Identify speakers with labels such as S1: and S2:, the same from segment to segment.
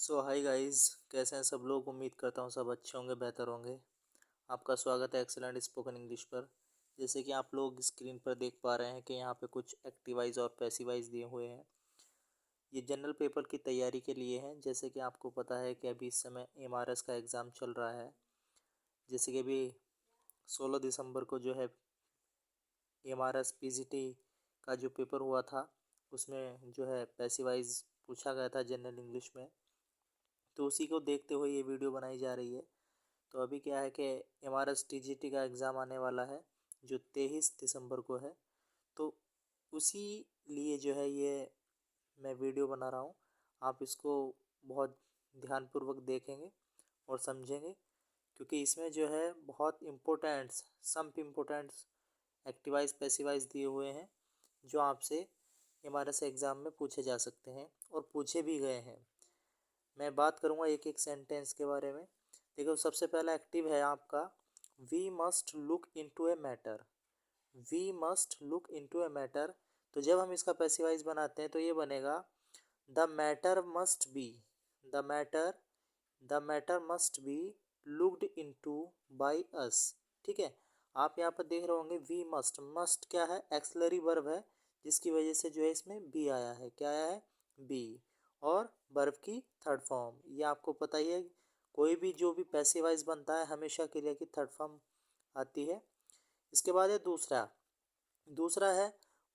S1: सो hi guys, कैसे हैं सब लोग। उम्मीद करता हूँ सब अच्छे होंगे, बेहतर होंगे। आपका स्वागत है एक्सेलेंट स्पोकन इंग्लिश पर। जैसे कि आप लोग स्क्रीन पर देख पा रहे हैं कि यहाँ पे कुछ एक्टिवाइज और पैसिवाइज दिए हुए हैं। ये जनरल पेपर की तैयारी के लिए हैं। जैसे कि आपको पता है कि अभी इस समय एमआरएस का एग्ज़ाम चल रहा है। जैसे कि अभी 16 दिसंबर को जो है एमआरएस पीजीटी का जो पेपर हुआ था, उसमें जो है पैसिवाइज पूछा गया था जनरल इंग्लिश में। तो उसी को देखते हुए ये वीडियो बनाई जा रही है। तो अभी क्या है कि एमआरएस टीजीटी का एग्ज़ाम आने वाला है जो 23 दिसंबर को है। तो उसी लिए जो है ये मैं वीडियो बना रहा हूँ। आप इसको बहुत ध्यानपूर्वक देखेंगे और समझेंगे, क्योंकि इसमें जो है बहुत इम्पोर्टेंट्स इम्पोर्टेंट्स एक्टिवाइज पैसिवाइज दिए हुए हैं जो आपसे एमआरएस एग्ज़ाम में पूछे जा सकते हैं और पूछे भी गए हैं। मैं बात करूँगा एक एक सेंटेंस के बारे में। देखो, सबसे पहला एक्टिव है आपका we must look into a matter. We must look into a matter. तो जब हम इसका पैसिवाइज बनाते हैं तो ये बनेगा the matter must be. The matter the matter must be looked into by us. ठीक है, आप यहाँ पर देख रहे होंगे वी मस्ट। मस्ट क्या है? एक्सलरी वर्ब है, जिसकी वजह से जो है इसमें बी आया है। क्या आया है? बी। और वर्ब की थर्ड फॉर्म, ये आपको पता ही है। कोई भी जो भी पैसिवाइज बनता है हमेशा क्रिया की थर्ड फॉर्म आती है। इसके बाद है दूसरा। दूसरा है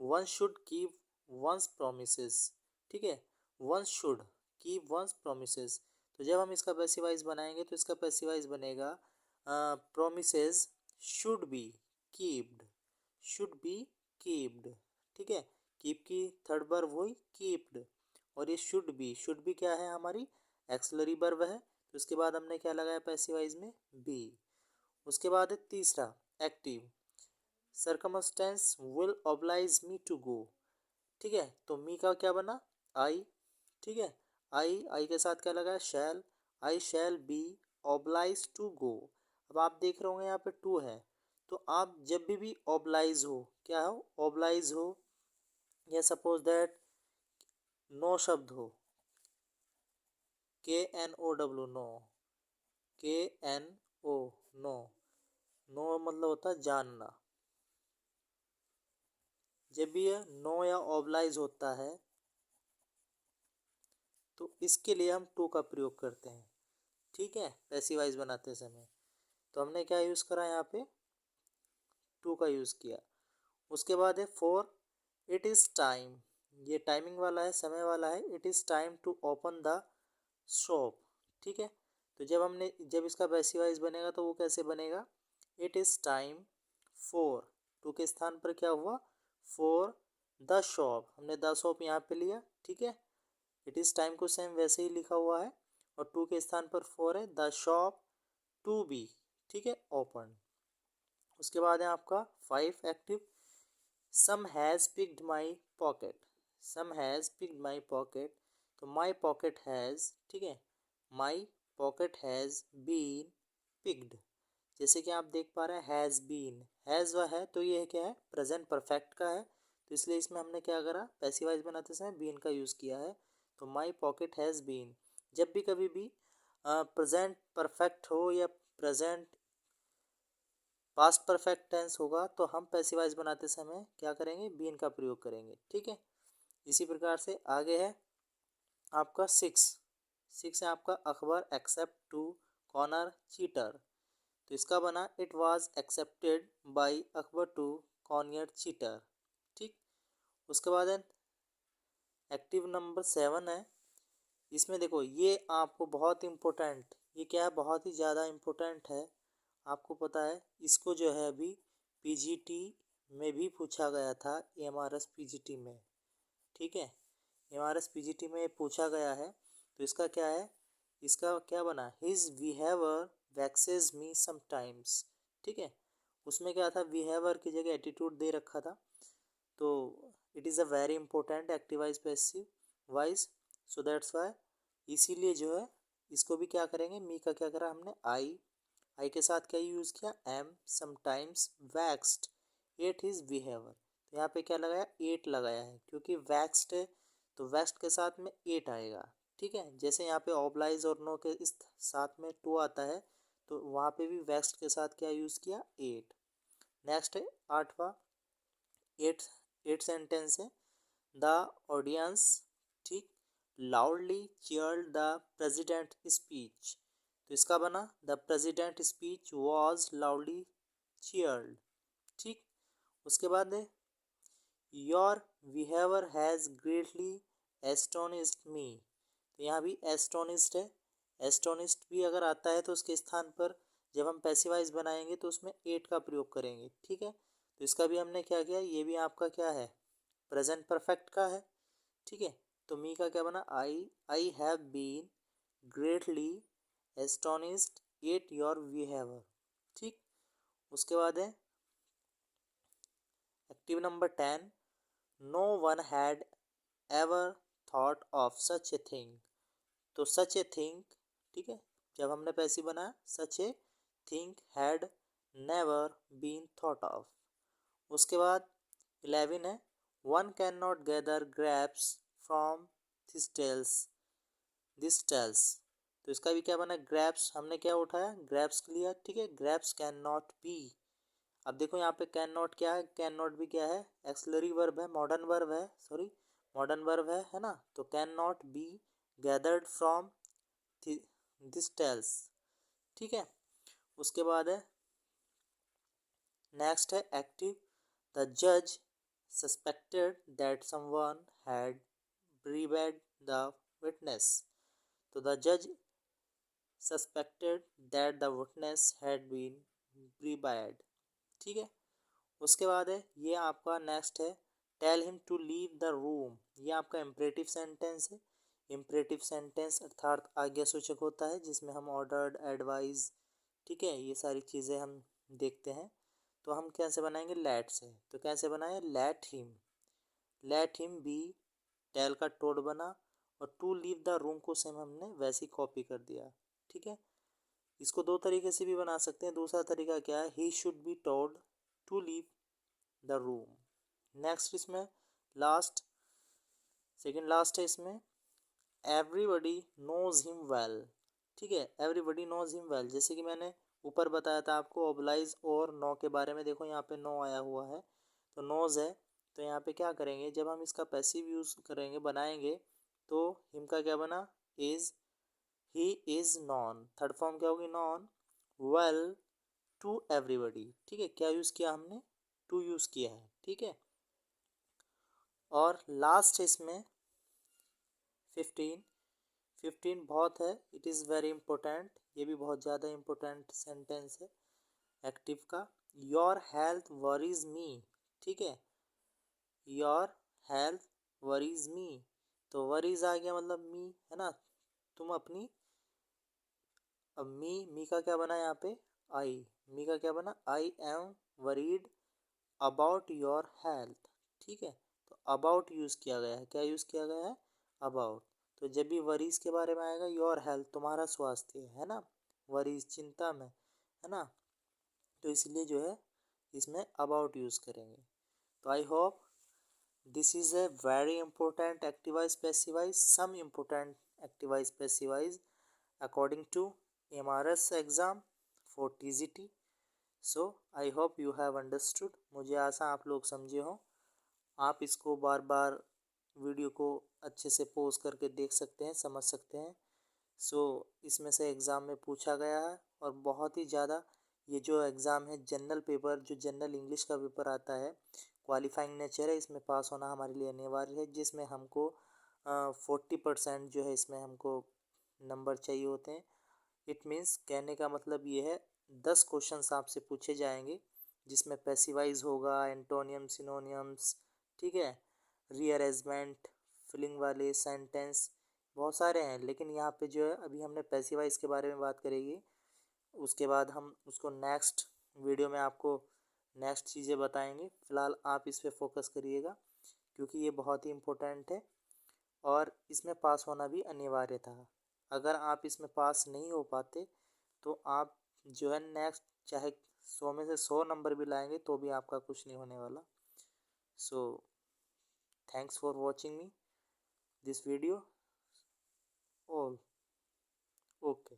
S1: one should keep once promises. ठीक है, one should keep once promises. तो जब हम इसका पैसिवाइज बनाएंगे तो इसका पैसिवाइज बनेगा promises should be keeped. Should be keeped. ठीक है, कीप की थर्ड वर्ब हुई कीप्ड, और ये शुड बी क्या है? हमारी एक्सलरी वर्ब है। तो उसके बाद हमने क्या लगाया पैसिवाइज में? बी। उसके बाद है तीसरा active circumstance will oblige me to go. ठीक है, तो मी का क्या बना? आई। ठीक है, आई के साथ क्या लगा? Shall. I shall be oblige to go. अब आप देख रहे होंगे यहाँ पे टू है, तो आप जब भी ऑब्लाइज हो, क्या हो? ऑब्लाइज हो, या सपोज दैट नो शब्द हो, KNOW know. KNO know. Know मतलब होता है जानना। जब भी यह नो या ऑब्लाइज होता है तो इसके लिए हम टू का प्रयोग करते हैं। ठीक है, पैसिवाइज बनाते समय तो हमने क्या यूज़ करा? यहाँ पे टू का यूज़ किया। उसके बाद है फोर। It is time. ये टाइमिंग वाला है, समय वाला है। It is time to open the shop. ठीक है, तो जब इसका पैसिवाइज बनेगा तो वो कैसे बनेगा? It is time for. To के स्थान पर क्या हुआ? For the shop. हमने द शॉप यहाँ पे लिया। ठीक है, इट इज़ टाइम को सेम वैसे ही लिखा हुआ है, और टू के स्थान पर फोर है। द शॉप टू बी, ठीक है, ओपन। उसके बाद है आपका five active some has picked my pocket. Some has picked my pocket. तो माई पॉकेट हैज़, ठीक है, my pocket has been picked. जैसे कि आप देख पा रहे हैं हैज़ बीन, हैज़ वह है, तो ये क्या है? प्रेजेंट परफेक्ट का है। तो इसलिए इसमें हमने क्या करा? पैसिवाइज बनाते समय बीन का यूज़ किया है। तो माई पॉकेट हैज़ बीन। जब भी कभी भी प्रेजेंट परफेक्ट हो या प्रेजेंट पास्ट परफेक्ट टेंस होगा तो हम पैसिवाइज बनाते समय क्या करेंगे? बीन का प्रयोग करेंगे। ठीक है, इसी प्रकार से आगे है आपका सिक्स। सिक्स है आपका अखबार एक्सेप्ट टू कॉर्नर चीटर। तो इसका बना it was accepted by Akbar to corner cheater. ठीक, उसके बाद है एक्टिव नंबर सेवन है। इसमें देखो, ये आपको बहुत इम्पोर्टेंट, ये क्या है? बहुत ही ज़्यादा इम्पोर्टेंट है। आपको पता है इसको जो है अभी पीजीटी में भी पूछा गया था, एमआरएस पीजीटी में। ठीक है, एमआरएस पीजीटी में पूछा गया है। तो इसका क्या है? इसका क्या बना? His behaviour waxes me sometimes. ठीक है, उसमें क्या था? बिहेवियर की जगह एटीट्यूड दे रखा था। तो it is a very important एक्टिवाइज passive wise, so that's why इसीलिए जो है इसको भी क्या करेंगे? मी का क्या करा हमने? आई के साथ क्या यूज़ किया? Am. Sometimes vexed at his behaviour. तो यहाँ पे क्या लगाया? एट लगाया है, क्योंकि वैक्स्ड है तो वैक्स्ड के साथ में एट आएगा। ठीक है। जैसे यहाँ पे ऑब्लाइज और नो के इस साथ में टू आता है, तो वहाँ पे भी वेस्ट के साथ क्या यूज़ किया, एट। नेक्स्ट है आठवां, एट एट सेंटेंस है, द ऑडियंस, ठीक, loudly cheered the president speech. तो इसका बना the president speech was loudly cheered, ठीक। उसके बाद है your behaviour has greatly astonished me. तो यहाँ भी एस्टोनिस्ड है, एस्टोनिस्ड भी अगर आता है तो उसके स्थान पर जब हम पैसिवाइज बनाएंगे तो उसमें एट का प्रयोग करेंगे, ठीक है। तो इसका भी हमने क्या किया, ये भी आपका क्या है, प्रेजेंट परफेक्ट का है, ठीक है। तो मी का क्या बना, I have been greatly astonished at your behaviour, ठीक। उसके बाद है active number 10, no one had ever thought of such a thing. तो सच ए थिंग, ठीक है, जब हमने पैसिव बनाया, such a thing had never been thought of. उसके बाद 11 है, one can not gather grapes from this tales. तो इसका भी क्या बना, ग्रैप्स हमने क्या उठाया, ग्रैप्स लिया, ठीक है। ग्रैप्स कैन नॉट बी, अब देखो यहाँ पे कैन नॉट क्या है, कैन नॉट भी क्या है, एक्सलरी वर्ब है, मॉडर्न वर्ब है, सॉरी मॉडर्न वर्ब है ना। तो can not be gathered from this tales, ठीक है। उसके बाद है नेक्स्ट है एक्टिव, द जज suspected that someone had bribed the witness. तो द जज suspected that the witness had been bribed, ठीक है। उसके बाद है ये आपका नेक्स्ट है, tell him to leave the room. ये आपका इम्परेटिव सेंटेंस है। इम्परेटिव सेंटेंस अर्थात आज्ञासूचक होता है, जिसमें हम ऑर्डर्ड, एडवाइज, ठीक है, ये सारी चीज़ें हम देखते हैं। तो हम कैसे बनाएंगे, लेट से। तो कैसे बनाए, लेट हिम बी, टेल का टोड बना, और टू लीव द रूम को सेम हमने वैसे ही कॉपी कर दिया, ठीक है। इसको दो तरीके से भी बना सकते हैं। दूसरा तरीका क्या है, he should be told to leave the room. Next इसमें लास्ट, सेकेंड लास्ट है इसमें, एवरीबडी नोज हिम वेल, ठीक है। एवरीबडी नोज हिम वेल, जैसे कि मैंने ऊपर बताया था आपको ओबलाइज और नो के बारे में। देखो यहाँ पे नो आया हुआ है, तो नोज है, तो यहाँ पे क्या करेंगे, जब हम इसका पैसिव यूज करेंगे, बनाएंगे, तो हिम का क्या बना, is, he is non, third form क्या होगी, नॉन, वेल टू एवरीबडी, ठीक है। क्या यूज किया हमने, टू यूज किया है, ठीक है। और लास्ट इसमें 15 बहुत है, इट इज़ वेरी इंपॉर्टेंट, ये भी बहुत ज़्यादा इंपॉर्टेंट सेंटेंस है एक्टिव का। योर हेल्थ वरीज मी, ठीक है, योर हेल्थ वरीज मी। तो वरीज आ गया मतलब मी, है ना, तुम अपनी, अब मी का क्या बना यहाँ पे, आई, मी का क्या बना, I am worried about your health, ठीक है। तो अबाउट यूज़ किया गया है, क्या यूज़ किया गया है, अबाउट। तो जब भी वरीज के बारे में आएगा, योर हेल्थ, तुम्हारा स्वास्थ्य, है ना, वरीज चिंता में, है ना, तो इसलिए जो है इसमें अबाउट यूज़ करेंगे। तो I hope this is a very important activise passivise, some important activise passivise according to MRS exam for TGT। So I hope you have understood, मुझे आशा आप लोग समझे हो। आप इसको बार बार वीडियो को अच्छे से पॉज करके देख सकते हैं, समझ सकते हैं। सो इसमें से एग्ज़ाम में पूछा गया है, और बहुत ही ज़्यादा, ये जो एग्ज़ाम है जनरल पेपर, जो जनरल इंग्लिश का पेपर आता है, क्वालिफाइंग नेचर है, इसमें पास होना हमारे लिए अनिवार्य है, जिसमें हमको 40% जो है इसमें हमको नंबर चाहिए होते हैं। इट मीन्स कहने का मतलब ये है 10 क्वेश्चंस आपसे पूछे जाएंगे, जिसमें पैसिवाइज होगा, एंटोनियम, सिनोनियम्स, ठीक है, रीअरेंजमेंट, फिलिंग वाले सेंटेंस, बहुत सारे हैं। लेकिन यहाँ पे जो है अभी हमने पैसिवाइज के बारे में बात करेगी, उसके बाद हम उसको नेक्स्ट वीडियो में आपको नेक्स्ट चीज़ें बताएंगे। फ़िलहाल आप इस पे फोकस करिएगा, क्योंकि ये बहुत ही इम्पोर्टेंट है, और इसमें पास होना भी अनिवार्य था। अगर आप इसमें पास नहीं हो पाते, तो आप जो है नेक्स्ट, चाहे 100 में से 100 नंबर भी लाएंगे, तो भी आपका कुछ नहीं होने वाला। So thanks for watching me this video. Okay.